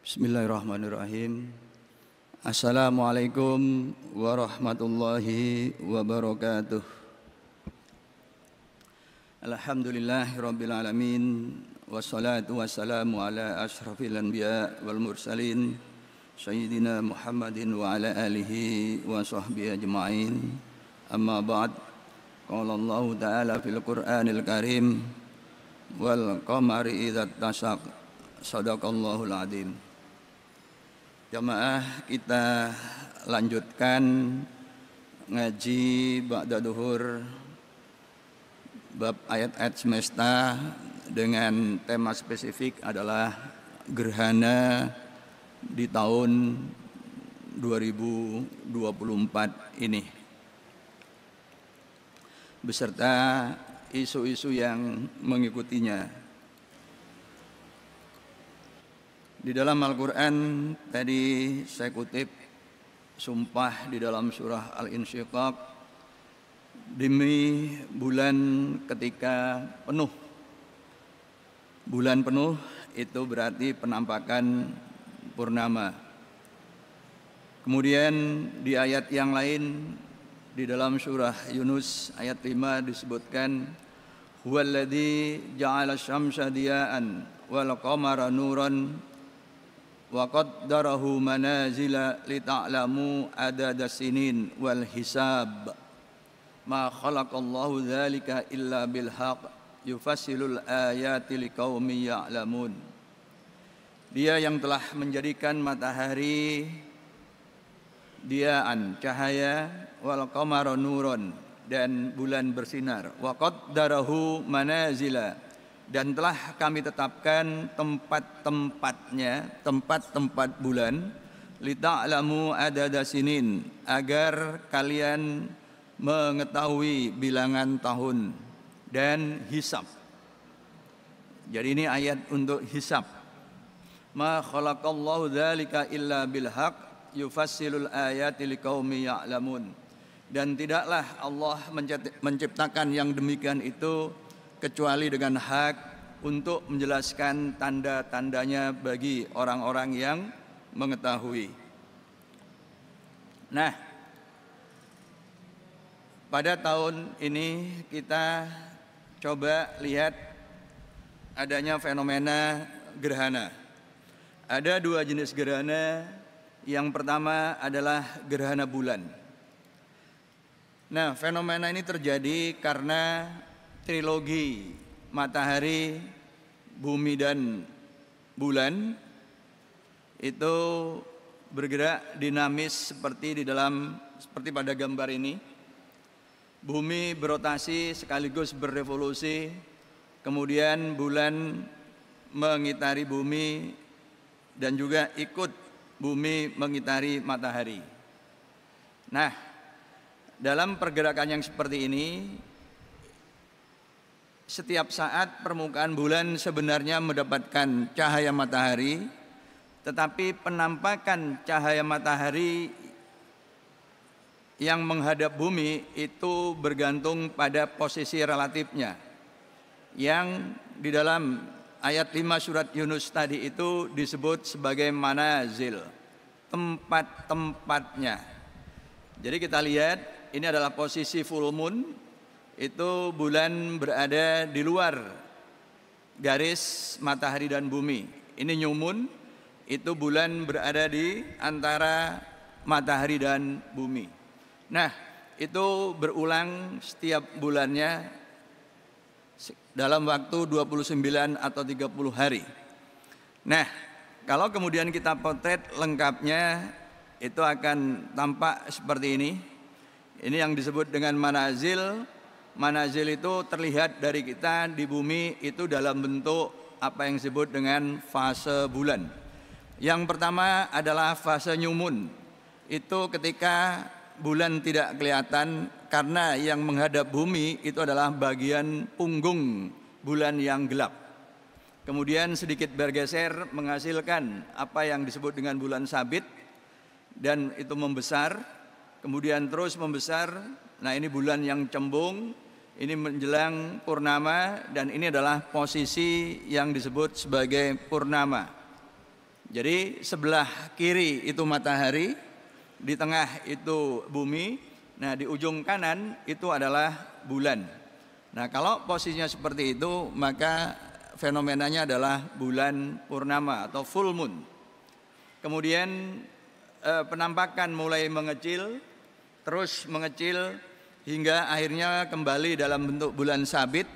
Bismillahirrahmanirrahim. Assalamualaikum warahmatullahi wabarakatuh. Alhamdulillahirabbil alamin, wassalatu wassalamu ala asyrafil anbiya wal mursalin sayyidina Muhammadin wa ala alihi wa sahbihi ajma'in. Amma ba'd. Qala Allah ta'ala fil Qur'anil Karim wal qamari idza tasaq. Shadaqallahul adzim. Jamaah, kita lanjutkan ngaji ba'da duhur bab ayat-ayat semesta dengan tema spesifik adalah gerhana di tahun 2024 ini, beserta isu-isu yang mengikutinya. Di dalam Al-Quran tadi saya kutip sumpah di dalam surah Al-Insyiqaq, demi bulan ketika penuh. Bulan penuh itu berarti penampakan purnama. Kemudian di ayat yang lain di dalam surah Yunus ayat 5 disebutkan, huwallazi ja'ala syamsa diya'an wal qamara nuran wa qaddarahu manazila lita'lamu adadas sinin wal hisab ma khalaqallahu dzalika illa bil haqq yufassilul ayati liqaumin ya'lamun. Dia yang telah menjadikan matahari diya'an cahaya, wal qamara nuron dan bulan bersinar, wa qaddarahu manazila dan telah kami tetapkan tempat-tempat bulan, lita'lamu adada sinin, agar kalian mengetahui bilangan tahun dan hisab. Jadi ini ayat untuk hisab. Ma khalaqallahu dzalika illa bil haqq yufassilul ayati liqaumin ya'lamun. Dan tidaklah Allah menciptakan yang demikian itu kecuali dengan hak untuk menjelaskan tanda-tandanya bagi orang-orang yang mengetahui. Nah, pada tahun ini kita coba lihat adanya fenomena gerhana. Ada dua jenis gerhana. Yang pertama adalah gerhana bulan. Nah, fenomena ini terjadi karena trilogi matahari, bumi dan bulan itu bergerak dinamis seperti pada gambar ini. Bumi berotasi sekaligus berevolusi, kemudian bulan mengitari bumi dan juga ikut bumi mengitari matahari. Nah, dalam pergerakan yang seperti ini, setiap saat permukaan bulan sebenarnya mendapatkan cahaya matahari, tetapi penampakan cahaya matahari yang menghadap bumi itu bergantung pada posisi relatifnya, yang di dalam ayat 5 surat Yunus tadi itu disebut sebagai manazil, tempat-tempatnya. Jadi kita lihat ini adalah posisi full moon. Itu bulan berada di luar garis matahari dan bumi. Ini new moon, itu bulan berada di antara matahari dan bumi. Nah, itu berulang setiap bulannya dalam waktu 29 atau 30 hari. Nah, kalau kemudian kita potret lengkapnya, itu akan tampak seperti ini. Ini yang disebut dengan manazil. Manazil itu terlihat dari kita di bumi itu dalam bentuk apa yang disebut dengan fase bulan. Yang pertama adalah fase new moon. Itu ketika bulan tidak kelihatan karena yang menghadap bumi itu adalah bagian punggung bulan yang gelap. Kemudian sedikit bergeser menghasilkan apa yang disebut dengan bulan sabit, dan itu membesar, kemudian terus membesar. Nah, ini bulan yang cembung, ini menjelang purnama, dan ini adalah posisi yang disebut sebagai purnama. Jadi sebelah kiri itu matahari, di tengah itu bumi, nah di ujung kanan itu adalah bulan. Nah kalau posisinya seperti itu, maka fenomenanya adalah bulan purnama atau full moon. Kemudian penampakan mulai mengecil, terus mengecil hingga akhirnya kembali dalam bentuk bulan sabit,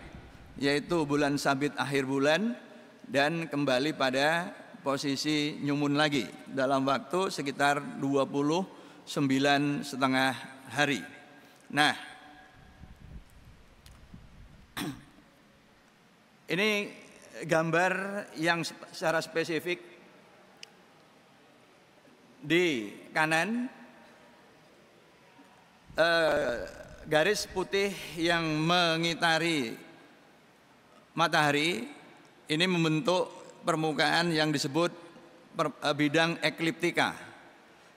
yaitu bulan sabit akhir bulan, dan kembali pada posisi new moon lagi dalam waktu sekitar 29,5 hari. Nah, ini gambar yang secara spesifik. Di kanan garis putih yang mengitari matahari ini membentuk permukaan yang disebut bidang ekliptika,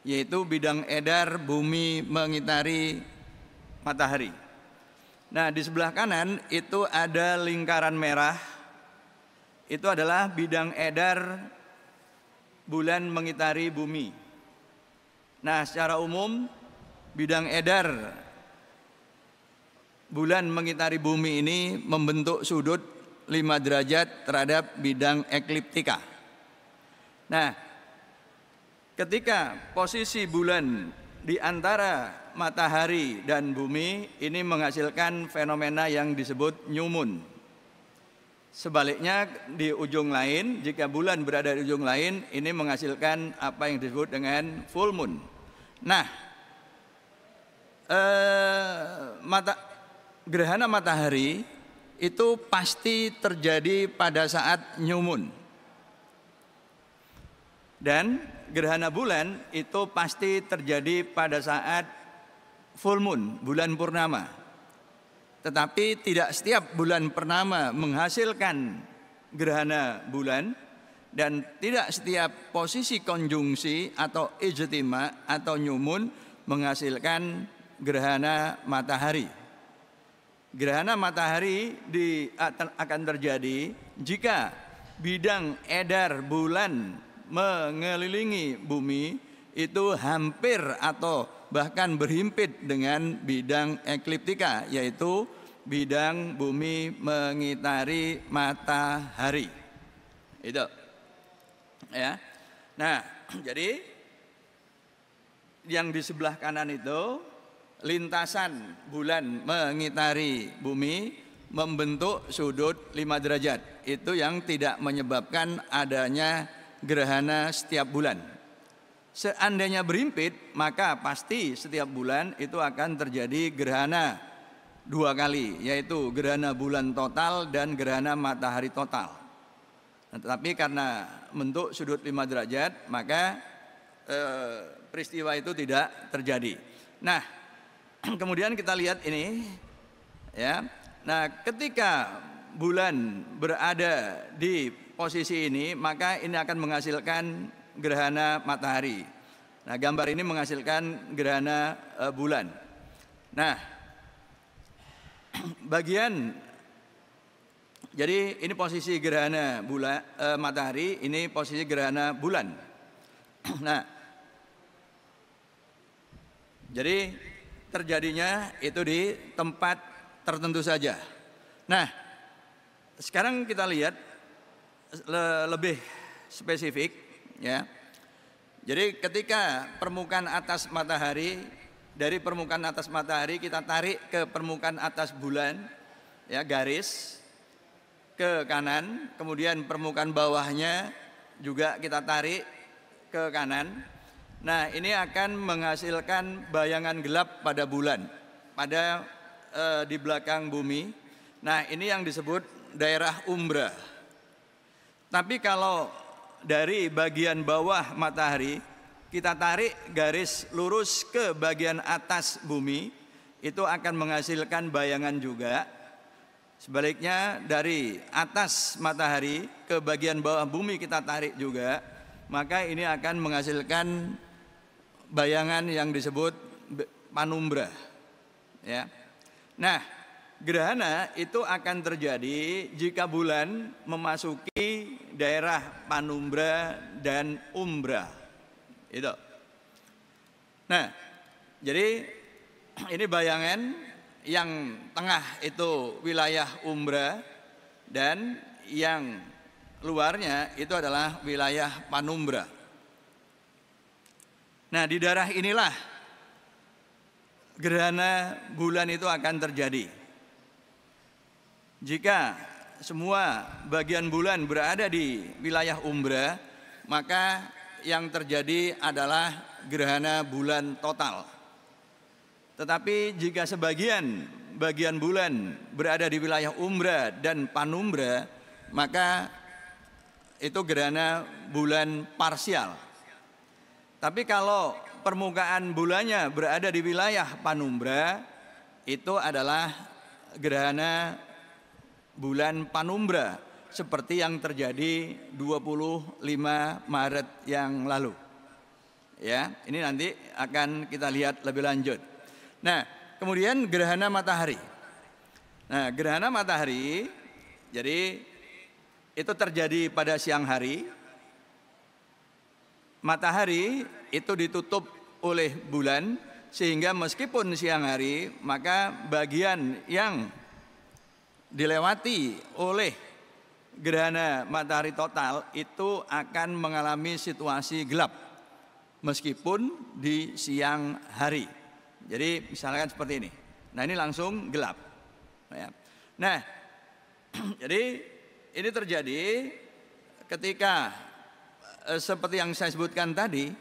yaitu bidang edar bumi mengitari matahari. Nah, di sebelah kanan itu ada lingkaran merah, itu adalah bidang edar bulan mengitari bumi. Nah, secara umum bidang edar bulan mengitari bumi ini membentuk sudut 5 derajat terhadap bidang ekliptika. Nah, ketika posisi bulan di antara matahari dan bumi ini menghasilkan fenomena yang disebut new moon. Sebaliknya di ujung lain, jika bulan berada di ujung lain, ini menghasilkan apa yang disebut dengan full moon. Nah, gerhana matahari itu pasti terjadi pada saat new moon. Dan gerhana bulan itu pasti terjadi pada saat full moon, bulan purnama. Tetapi tidak setiap bulan purnama menghasilkan gerhana bulan, dan tidak setiap posisi konjungsi atau ijtima atau new moon menghasilkan gerhana matahari. Gerhana matahari akan terjadi jika bidang edar bulan mengelilingi bumi itu hampir atau bahkan berhimpit dengan bidang ekliptika, yaitu bidang bumi mengitari matahari. Itu. Ya. Nah, jadi yang di sebelah kanan itu lintasan bulan mengitari bumi membentuk sudut 5 derajat. Itu yang tidak menyebabkan adanya gerhana setiap bulan. Seandainya berhimpit, maka pasti setiap bulan itu akan terjadi gerhana 2 kali, yaitu gerhana bulan total dan gerhana matahari total. Nah, tetapi karena bentuk sudut 5 derajat, maka peristiwa itu tidak terjadi. Nah, kemudian kita lihat ini, ya. Nah, ketika bulan berada di posisi ini, maka ini akan menghasilkan gerhana matahari. Nah, gambar ini menghasilkan gerhana bulan. Nah, jadi ini posisi gerhana bulan matahari, ini posisi gerhana bulan. Nah, jadi terjadinya itu di tempat tertentu saja. Nah, sekarang kita lihat lebih spesifik, ya. Jadi ketika permukaan atas matahari, dari permukaan atas matahari kita tarik ke permukaan atas bulan, ya, garis ke kanan, kemudian permukaan bawahnya juga kita tarik ke kanan. Nah, ini akan menghasilkan bayangan gelap pada bulan, pada di belakang bumi. Nah, ini yang disebut daerah umbra. Tapi kalau dari bagian bawah matahari kita tarik garis lurus ke bagian atas bumi, itu akan menghasilkan bayangan juga. Sebaliknya dari atas matahari ke bagian bawah bumi kita tarik juga, maka ini akan menghasilkan bayangan yang disebut panumbra, ya. Nah, gerhana itu akan terjadi jika bulan memasuki daerah Panumbra dan Umbra. Itu. Nah, jadi ini bayangan yang tengah itu wilayah Umbra dan yang luarnya itu adalah wilayah Panumbra. Nah, di daerah inilah gerhana bulan itu akan terjadi. Jika semua bagian bulan berada di wilayah Umbra, maka yang terjadi adalah gerhana bulan total. Tetapi jika bagian bulan berada di wilayah Umbra dan Panumbra, maka itu gerhana bulan parsial. Tapi kalau permukaan bulannya berada di wilayah Panumbra, itu adalah gerhana bulan Panumbra seperti yang terjadi 25 Maret yang lalu. Ya, ini nanti akan kita lihat lebih lanjut. Nah, kemudian gerhana matahari. Nah, gerhana matahari jadi itu terjadi pada siang hari. Matahari itu ditutup oleh bulan sehingga meskipun siang hari, maka bagian yang dilewati oleh gerhana matahari total itu akan mengalami situasi gelap meskipun di siang hari. Jadi misalkan seperti ini. Nah, ini langsung gelap. Nah, jadi ini terjadi ketika seperti yang saya sebutkan tadi,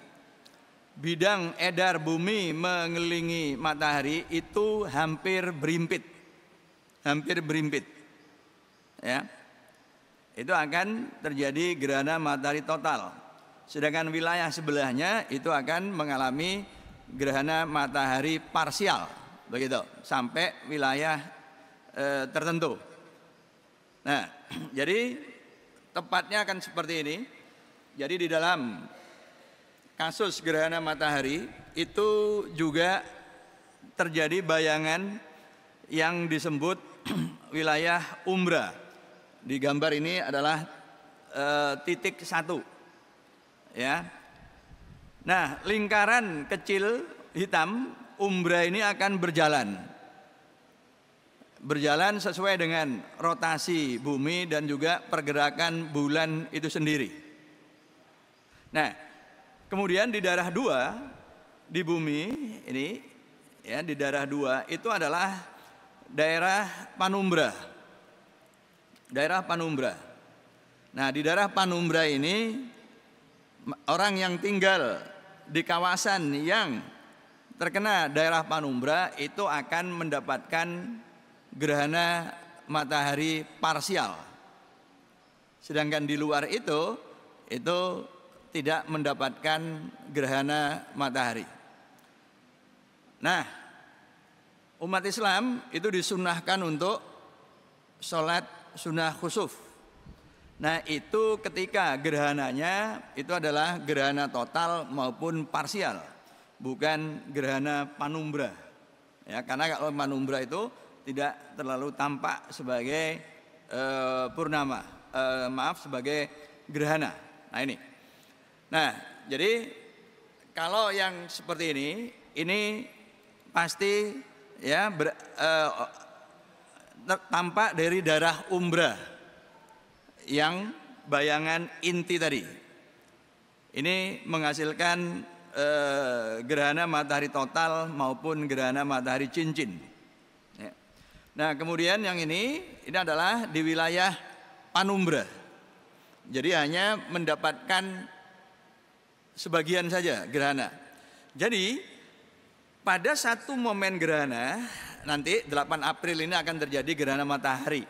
bidang edar bumi mengelilingi matahari itu hampir berimpit. Ya. Itu akan terjadi gerhana matahari total. Sedangkan wilayah sebelahnya itu akan mengalami gerhana matahari parsial, begitu, sampai wilayah tertentu. Nah, jadi tepatnya akan seperti ini. Jadi di dalam kasus gerhana matahari itu juga terjadi bayangan yang disebut wilayah umbra. Di gambar ini adalah titik 1. Ya. Nah, lingkaran kecil hitam umbra ini akan berjalan sesuai dengan rotasi bumi dan juga pergerakan bulan itu sendiri. Nah, kemudian di daerah 2 di bumi ini, ya, di daerah 2 itu adalah daerah Panumbra. Daerah Panumbra. Nah, di daerah Panumbra ini orang yang tinggal di kawasan yang terkena daerah Panumbra itu akan mendapatkan gerhana matahari parsial. Sedangkan di luar itu tidak mendapatkan gerhana matahari. Nah, umat Islam itu disunahkan untuk sholat sunnah khusuf. Nah, itu ketika gerhananya itu adalah gerhana total maupun parsial, bukan gerhana panumbra. Ya, karena kalau panumbra itu tidak terlalu tampak sebagai purnama, sebagai gerhana. Nah, ini. Nah, jadi kalau yang seperti ini pasti ya tampak dari darah umbra yang bayangan inti tadi. Ini menghasilkan gerhana matahari total maupun gerhana matahari cincin. Ya. Nah, kemudian yang ini adalah di wilayah Panumbra. Jadi hanya mendapatkan sebagian saja gerhana. Jadi pada satu momen gerhana nanti 8 April ini akan terjadi gerhana matahari.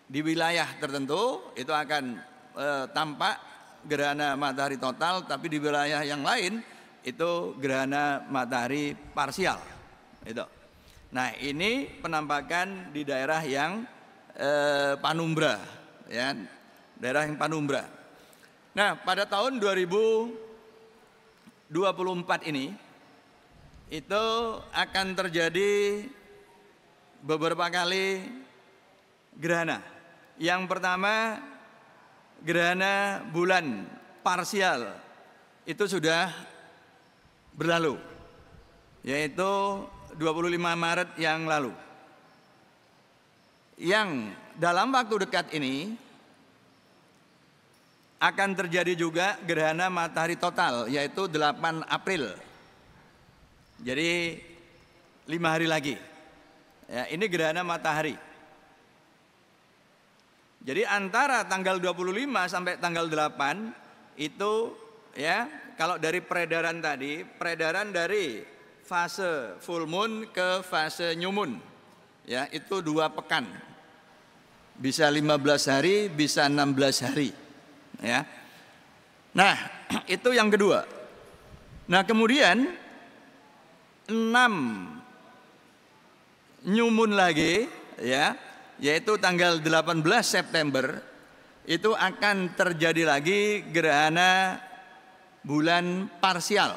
Di wilayah tertentu itu akan tampak gerhana matahari total, tapi di wilayah yang lain itu gerhana matahari parsial. Itu. Nah, ini penampakan di daerah yang Panumbra, ya, daerah yang Panumbra. Nah, pada tahun 2024 ini itu akan terjadi beberapa kali gerhana. Yang pertama gerhana bulan parsial itu sudah berlalu, yaitu 25 Maret yang lalu. Yang dalam waktu dekat ini akan terjadi juga gerhana matahari total, yaitu 8 April. Jadi 5 hari lagi. Ya, ini gerhana matahari. Jadi antara tanggal 25 sampai tanggal 8 itu ya, kalau dari peredaran tadi, peredaran dari fase full moon ke fase new moon, ya itu 2 pekan. Bisa 15 hari, bisa 16 hari. Ya. Nah, itu yang kedua. Nah, kemudian 6 new moon lagi, ya, yaitu tanggal 18 September itu akan terjadi lagi gerhana bulan parsial.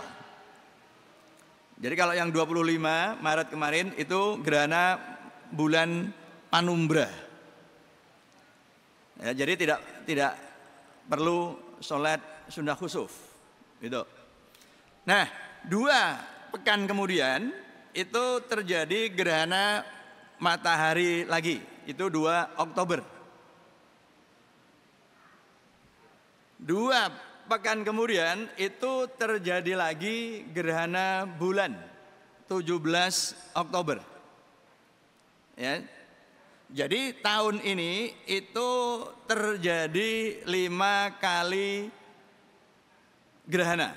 Jadi kalau yang 25 Maret kemarin itu gerhana bulan panumbra. Ya, jadi tidak perlu sholat sunnah khusuf, gitu. Nah, 2 pekan kemudian itu terjadi gerhana matahari lagi, itu 2 Oktober. 2 pekan kemudian itu terjadi lagi gerhana bulan 17 Oktober. Ya. Jadi tahun ini itu terjadi 5 kali gerhana.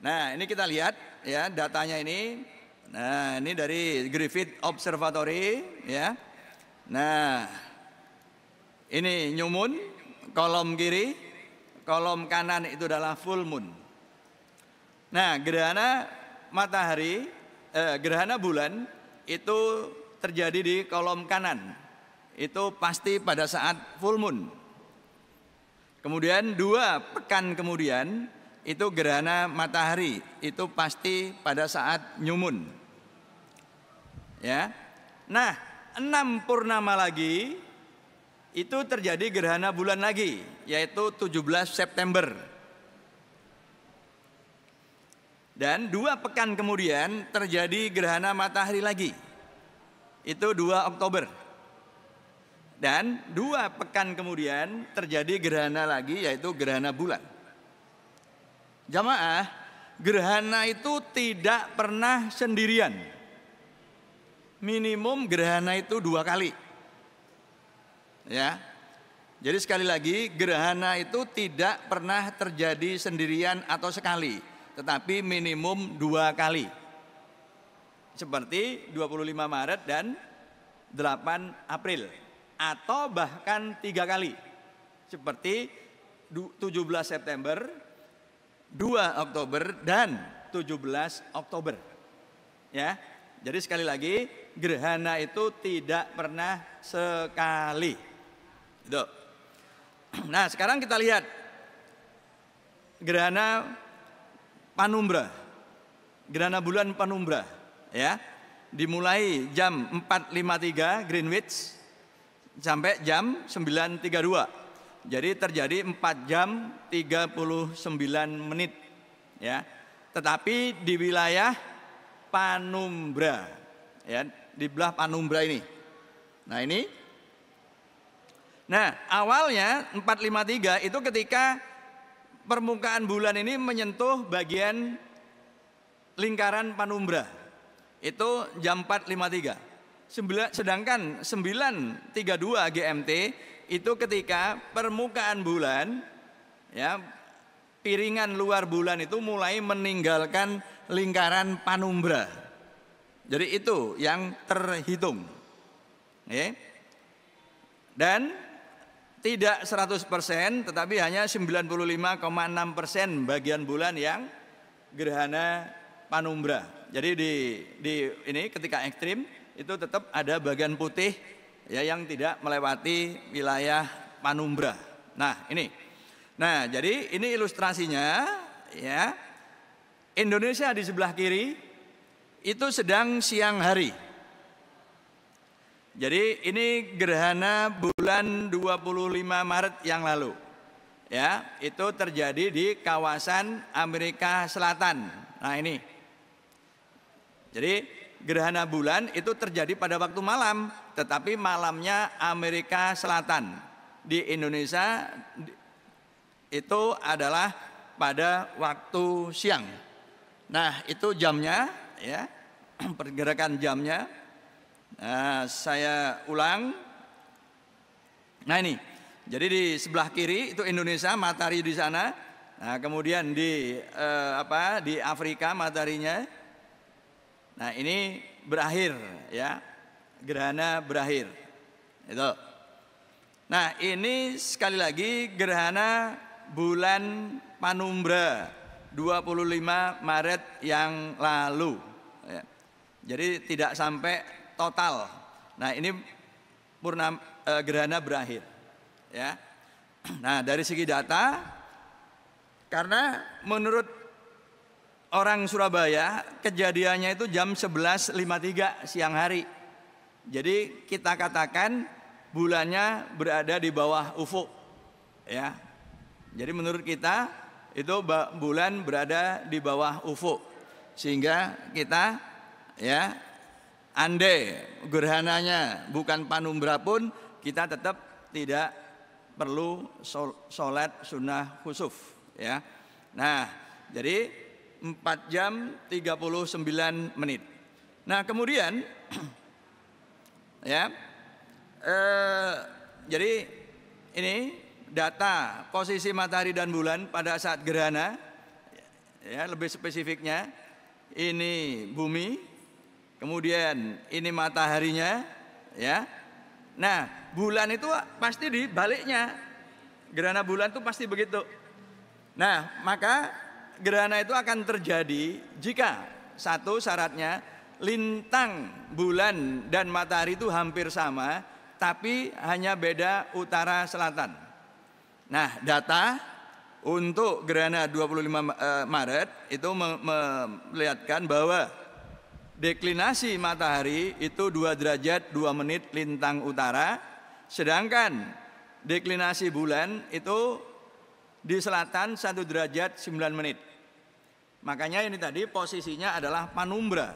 Nah, ini kita lihat ya datanya ini. Nah, ini dari Griffith Observatory ya. Nah, ini new moon, kolom kiri, kolom kanan itu adalah full moon. Nah, gerhana matahari, gerhana bulan itu terjadi di kolom kanan. Itu pasti pada saat full moon. Kemudian 2 pekan kemudian itu gerhana matahari, itu pasti pada saat new moon. Ya. Nah, 6 purnama lagi itu terjadi gerhana bulan lagi, yaitu 17 September. Dan 2 pekan kemudian terjadi gerhana matahari lagi, itu 2 Oktober. Dan 2 pekan kemudian terjadi gerhana lagi, yaitu gerhana bulan. Jamaah, gerhana itu tidak pernah sendirian. Minimum gerhana itu 2 kali. Ya. Jadi sekali lagi, gerhana itu tidak pernah terjadi sendirian atau sekali, tetapi minimum 2 kali. Seperti 25 Maret dan 8 April, atau bahkan 3 kali. Seperti 17 September, 2 Oktober dan 17 Oktober. Ya. Jadi sekali lagi, gerhana itu tidak pernah sekali. Gitu. Nah, sekarang kita lihat gerhana panumbra. Gerhana bulan panumbra, ya. Dimulai jam 4.53 Greenwich sampai jam 9.32. Jadi terjadi 4 jam 39 menit, ya. Tetapi di wilayah panumbra, ya, di belah panumbra ini. Nah, ini. Nah, awalnya 4.53 itu ketika permukaan bulan ini menyentuh bagian lingkaran panumbra. Itu jam 4.53. Sedangkan 9.32 GMT itu ketika permukaan bulan, ya, piringan luar bulan itu mulai meninggalkan lingkaran panumbra. Jadi itu yang terhitung. Ya. Dan tidak 100%, tetapi hanya 95,6% bagian bulan yang gerhana panumbra. Jadi di ini ketika ekstrim itu tetap ada bagian putih, ya, yang tidak melewati wilayah panumbra. Nah, ini. Nah, jadi ini ilustrasinya, ya. Indonesia di sebelah kiri itu sedang siang hari. Jadi ini gerhana bulan 25 Maret yang lalu. ya, itu terjadi di kawasan Amerika Selatan. Nah ini, jadi gerhana bulan itu terjadi pada waktu malam, tetapi malamnya Amerika Selatan. Di Indonesia itu adalah pada waktu siang. Nah itu jamnya, ya, pergerakan jamnya. Nah, saya ulang. Nah ini, jadi di sebelah kiri itu Indonesia, matahari di sana. Nah kemudian di di Afrika mataharinya. Nah ini berakhir, ya, gerhana berakhir. Itu. Nah ini sekali lagi gerhana bulan Panumbra 25 Maret yang lalu, ya. Jadi tidak sampai total. Nah ini gerhana berakhir, ya. Nah dari segi data, karena menurut orang Surabaya kejadiannya itu jam 11.53 siang hari. Jadi kita katakan bulannya berada di bawah ufuk, ya. Jadi menurut kita itu bulan berada di bawah ufuk, sehingga kita, ya, andai gerhananya bukan Panumbra pun kita tetap tidak perlu sholat sunnah khusuf, ya. Nah jadi 4 jam 39 menit. Nah kemudian ya, jadi ini data posisi matahari dan bulan pada saat gerhana, ya, lebih spesifiknya ini bumi, kemudian ini mataharinya, ya. Nah bulan itu pasti di baliknya, gerhana bulan itu pasti begitu. Nah maka gerhana itu akan terjadi jika satu syaratnya lintang bulan dan matahari itu hampir sama, tapi hanya beda utara selatan. Nah data untuk gerhana 25 Maret itu melihatkan bahwa deklinasi matahari itu 2 derajat 2 menit lintang utara, sedangkan deklinasi bulan itu di selatan 1 derajat 9 menit. Makanya ini tadi posisinya adalah Panumbra.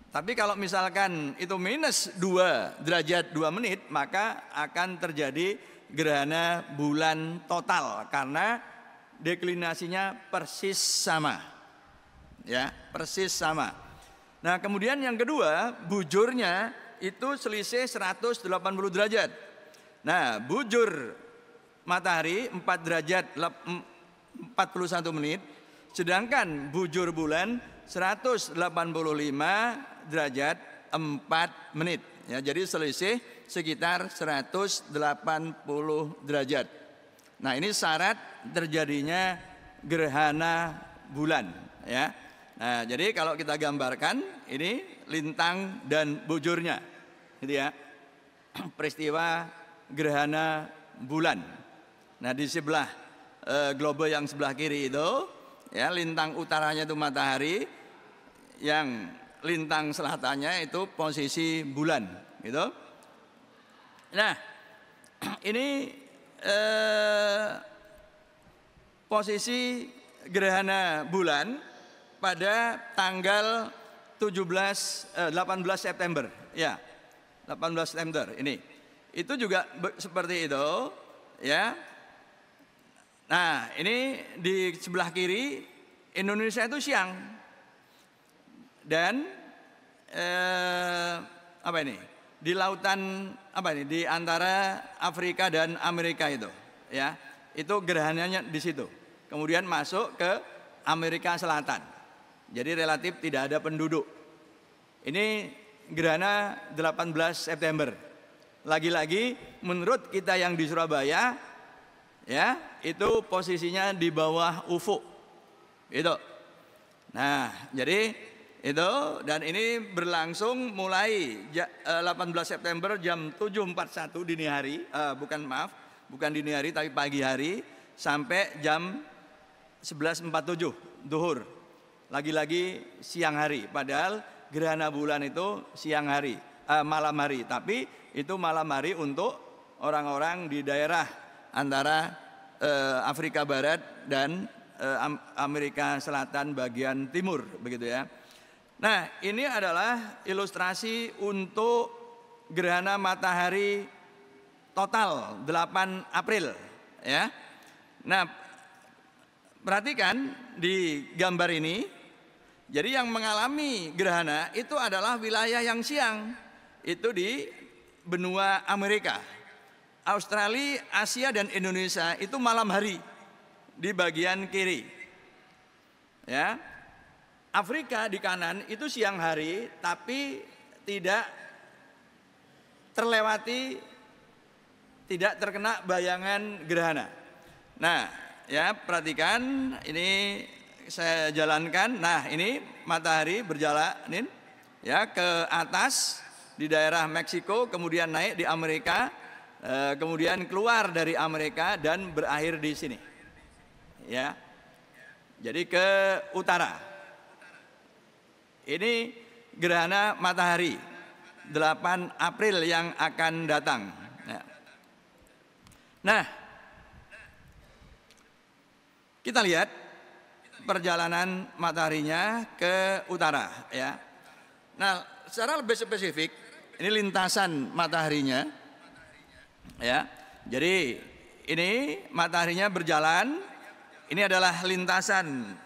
Tapi kalau misalkan itu minus 2 derajat 2 menit, maka akan terjadi gerhana bulan total karena deklinasinya persis sama, ya, persis sama. Nah kemudian yang kedua, bujurnya itu selisih 180 derajat. Nah bujur matahari 4 derajat 41 menit, sedangkan bujur bulan 185 derajat 4 menit, ya. Jadi selisih sekitar 180 derajat. Nah ini syarat terjadinya gerhana bulan, ya. Nah jadi kalau kita gambarkan ini lintang dan bujurnya, gitu ya, peristiwa gerhana bulan. Nah di sebelah globe yang sebelah kiri itu, ya, lintang utaranya itu matahari, yang lintang selatannya itu posisi bulan, gitu. Nah ini posisi gerhana bulan pada tanggal 18 September, ya, 18 September ini. Itu juga seperti itu, ya. Nah ini di sebelah kiri Indonesia itu siang, dan apa ini, di lautan apa ini, di antara Afrika dan Amerika itu, ya, itu gerhananya di situ. Kemudian masuk ke Amerika Selatan, jadi relatif tidak ada penduduk. Ini gerhana 18 September. Lagi-lagi menurut kita yang di Surabaya, ya, itu posisinya di bawah ufuk, itu. Nah jadi itu, dan ini berlangsung mulai 18 September jam 7.41 dini hari, bukan dini hari tapi pagi hari, sampai jam 11.47 duhur. Lagi-lagi siang hari, padahal gerhana bulan itu siang hari, malam hari, tapi itu malam hari untuk orang-orang di daerah antara Afrika Barat dan Amerika Selatan bagian timur, begitu ya. Nah, ini adalah ilustrasi untuk gerhana matahari total 8 April ya. Nah, perhatikan di gambar ini. Jadi yang mengalami gerhana itu adalah wilayah yang siang. Itu di benua Amerika. Australia, Asia dan Indonesia itu malam hari di bagian kiri. Ya. Afrika di kanan itu siang hari tapi tidak terlewati, tidak terkena bayangan gerhana. Nah, ya perhatikan ini saya jalankan. Nah, ini matahari berjalan ya ke atas di daerah Meksiko, kemudian naik di Amerika, kemudian keluar dari Amerika dan berakhir di sini. Ya. Jadi ke utara. Ini gerhana matahari 8 April yang akan datang. Nah, kita lihat perjalanan mataharinya ke utara ya. Nah, secara lebih spesifik ini lintasan mataharinya ya. Jadi ini mataharinya berjalan. Ini adalah lintasan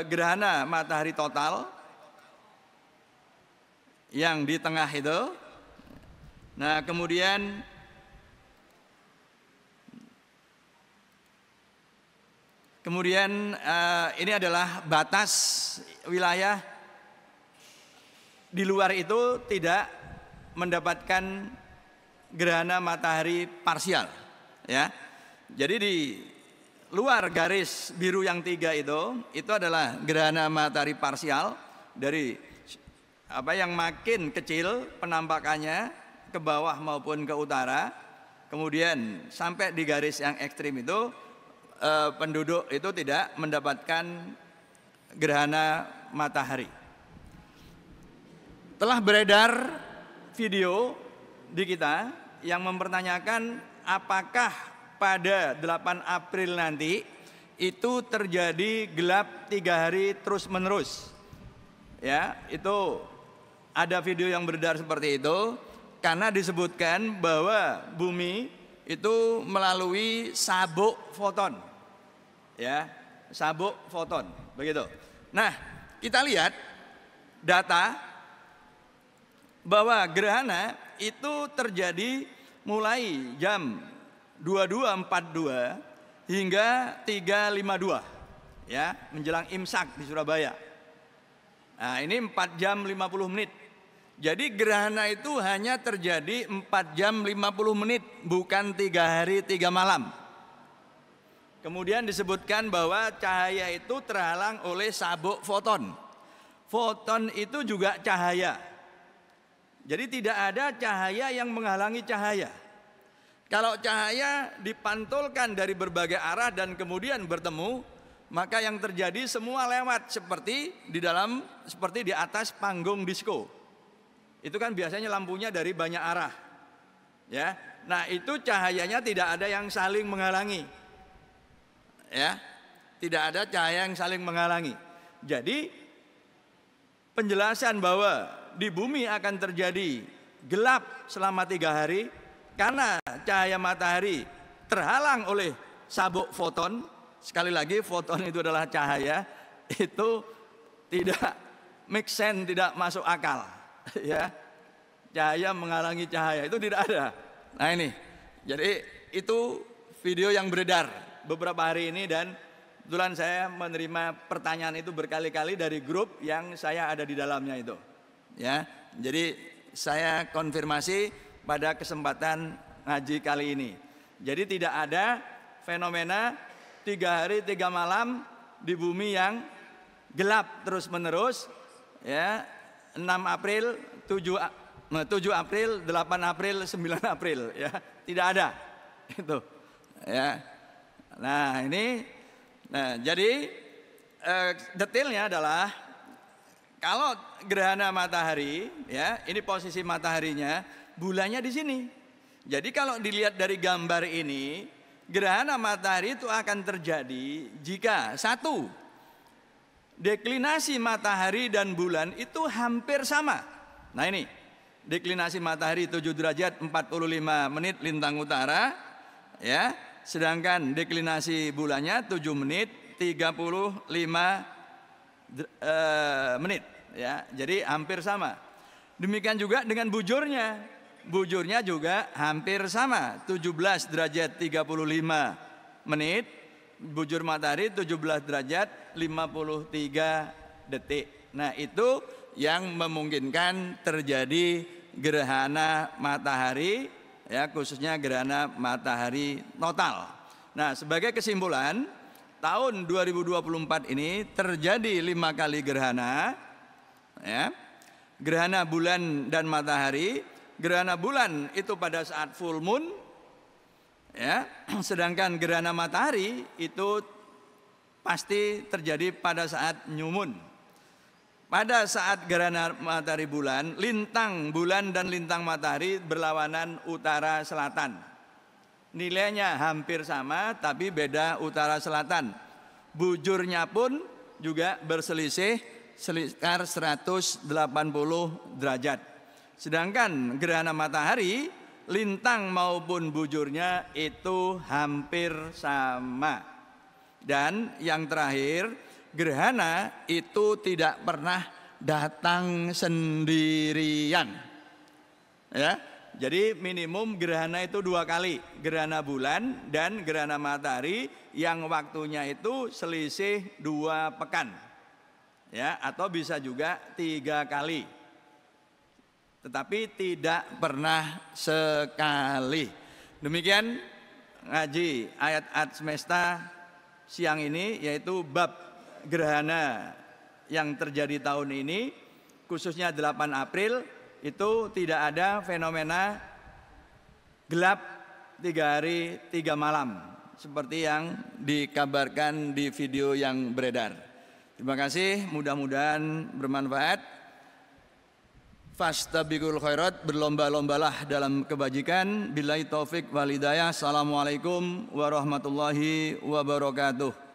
gerhana matahari total yang di tengah itu. Nah, kemudian ini adalah batas wilayah di luar itu tidak mendapatkan gerhana matahari parsial ya. Jadi di luar garis biru yang 3 itu adalah gerhana matahari parsial dari yang makin kecil penampakannya ke bawah maupun ke utara. Kemudian sampai di garis yang ekstrim itu penduduk itu tidak mendapatkan gerhana matahari. Telah beredar video di kita yang mempertanyakan apakah pada 8 April nanti itu terjadi gelap 3 hari terus menerus. Ya, itu ada video yang beredar seperti itu karena disebutkan bahwa bumi itu melalui sabuk foton. Ya, sabuk foton, begitu. Nah, kita lihat data bahwa gerhana itu terjadi mulai jam 22.42 hingga 3.52 ya, menjelang imsak di Surabaya. Nah, ini 4 jam 50 menit. Jadi gerhana itu hanya terjadi 4 jam 50 menit, bukan 3 hari 3 malam. Kemudian disebutkan bahwa cahaya itu terhalang oleh sabuk foton. Foton itu juga cahaya. Jadi tidak ada cahaya yang menghalangi cahaya. Kalau cahaya dipantulkan dari berbagai arah dan kemudian bertemu, maka yang terjadi semua lewat seperti di atas panggung disko. Itu kan biasanya lampunya dari banyak arah. Ya. Nah, itu cahayanya tidak ada yang saling menghalangi. Ya. Tidak ada cahaya yang saling menghalangi. Jadi penjelasan bahwa di bumi akan terjadi gelap selama 3 hari karena cahaya matahari terhalang oleh sabuk foton. Sekali lagi, foton itu adalah cahaya, itu tidak make sense, tidak masuk akal. Ya, cahaya menghalangi cahaya itu tidak ada. Nah ini, jadi itu video yang beredar beberapa hari ini dan kebetulan saya menerima pertanyaan itu berkali-kali dari grup yang saya ada di dalamnya itu. Ya, jadi saya konfirmasi pada kesempatan ngaji kali ini. Jadi tidak ada fenomena 3 hari 3 malam di bumi yang gelap terus menerus. Ya. 6 April, 7 April, 8 April, 9 April ya. Tidak ada. Itu. Ya. Nah, jadi detailnya adalah kalau gerhana matahari ya, ini posisi mataharinya, bulannya di sini. Jadi kalau dilihat dari gambar ini, gerhana matahari itu akan terjadi jika satu, deklinasi matahari dan bulan itu hampir sama. Nah ini, deklinasi matahari 7 derajat 45 menit lintang utara, ya, sedangkan deklinasi bulannya 7 menit 35 menit, ya, jadi hampir sama. Demikian juga dengan bujurnya. Bujurnya juga hampir sama, 17 derajat 35 menit, bujur matahari 17 derajat 53 detik. Nah itu yang memungkinkan terjadi gerhana matahari, ya, khususnya gerhana matahari total. Nah sebagai kesimpulan, tahun 2024 ini terjadi 5 kali gerhana, ya, gerhana bulan dan matahari. Gerhana bulan itu pada saat full moon, ya, sedangkan gerhana matahari itu pasti terjadi pada saat new moon. Pada saat gerhana matahari bulan, lintang bulan dan lintang matahari berlawanan utara selatan. Nilainya hampir sama tapi beda utara selatan. Bujurnya pun juga berselisih sekitar 180 derajat. Sedangkan gerhana matahari, lintang maupun bujurnya itu hampir sama. Dan yang terakhir, gerhana itu tidak pernah datang sendirian. Ya, jadi minimum gerhana itu 2 kali, gerhana bulan dan gerhana matahari yang waktunya itu selisih 2 pekan. Ya, atau bisa juga 3 kali. Tetapi tidak pernah sekali. Demikian ngaji ayat-ayat semesta siang ini, yaitu bab gerhana yang terjadi tahun ini, khususnya 8 April, itu tidak ada fenomena gelap 3 hari 3 malam seperti yang dikabarkan di video yang beredar. Terima kasih, mudah-mudahan bermanfaat. Fastabiqul khairat, berlomba-lombalah dalam kebajikan. Billahi taufik wal hidayah. Assalamualaikum warahmatullahi wabarakatuh.